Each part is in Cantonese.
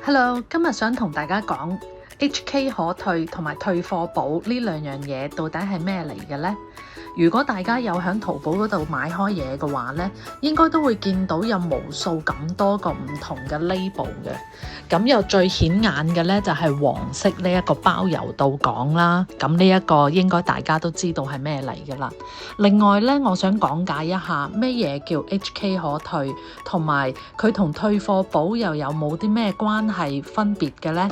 Hello，今日想同大家講 HK 可退同埋退貨寶呢兩樣嘢到底係咩嚟嘅呢？如果大家有喺淘寶嗰度買開嘢嘅話呢，應該都會見到有無數咁多個唔同嘅 label 嘅。咁又最顯眼嘅呢，就係黃色呢一個包郵到港啦。咁呢一個應該大家都知道係咩嚟嘅啦。另外呢，我想講解一下咩嘢叫 HK 可退，同埋佢同退貨寶又有冇啲咩關係分別嘅呢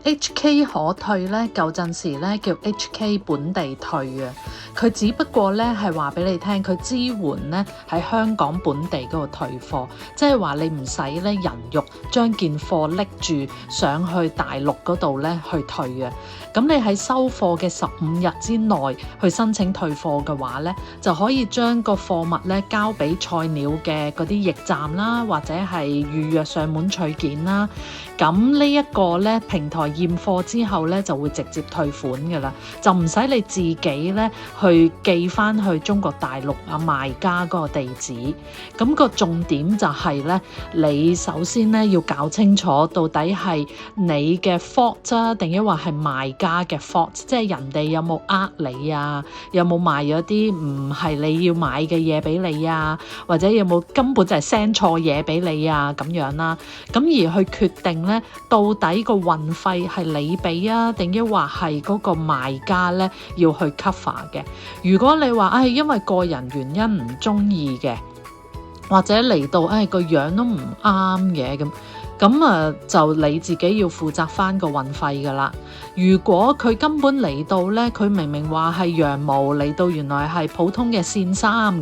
？HK 可退咧，舊陣時咧叫 HK 本地退啊，佢只不過咧係話俾你聽，佢支援咧喺香港本地嗰度退貨，即係話你唔使咧人肉將件貨拎住上去大陸嗰度咧去退嘅。咁你喺收貨嘅15日之內去申請退貨嘅話咧，就可以將個貨物咧交俾菜鳥嘅嗰啲驛站啦，或者係預約上門取件啦。咁呢一個咧平台驗貨之後咧就會直接退款㗎啦，就唔使你自己咧去寄翻去中國大陸賣家嗰個地址。咁個重點就係咧，你首先咧要搞清楚到底係你嘅 fault 啫，定抑或係賣家嘅 fault， 即係人哋有冇呃你啊，有冇賣咗啲唔係你要買嘅嘢俾你啊，或者有冇根本就係 send 錯嘢俾你啊咁樣啦。咁而去決定咧，到底個運費係你俾啊，定抑或係嗰個賣家咧要去 cover 嘅。如果你話因為個人原因唔中意嘅，或者嚟到個樣都唔啱嘅咁就你自己要負責翻個運費噶啦。如果佢根本嚟到咧，佢明明話係羊毛嚟到，原來係普通嘅線衫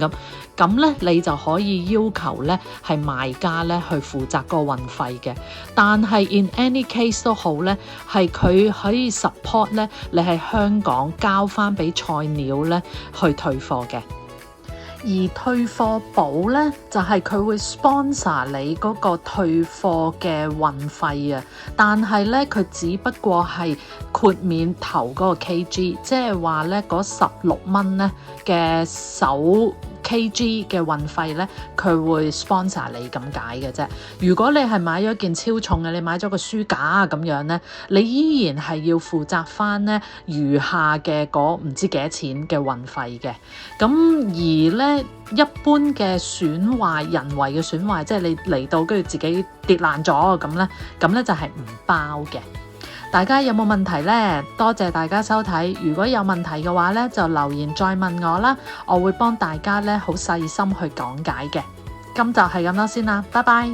咁咧，你就可以要求咧係賣家咧去負責個運費嘅。但係 in any case 都好咧，係佢可以 support 咧，你喺香港交翻俾菜鳥咧去退貨嘅。而退貨寶咧，就係佢會 sponsor 你嗰個退貨嘅運費啊，但係咧佢只不過係豁免頭嗰個 kg，即係話咧嗰16蚊咧嘅首 kg 嘅運費咧，佢會 sponsor 你咁解嘅啫。如果你係買咗件超重嘅，你買咗個書架咁樣咧，你依然係要負責翻咧餘下嘅嗰唔知幾多錢嘅運費嘅。咁而咧一般嘅損壞，人為嘅損壞，即係你嚟到跟住自己跌爛咗咁咧就係唔包嘅。大家有冇問題呢？多謝大家收睇。如果有問題嘅話呢，就留言再問我啦，我會幫大家呢好細心去講解嘅。今集係咁多先啦，拜拜。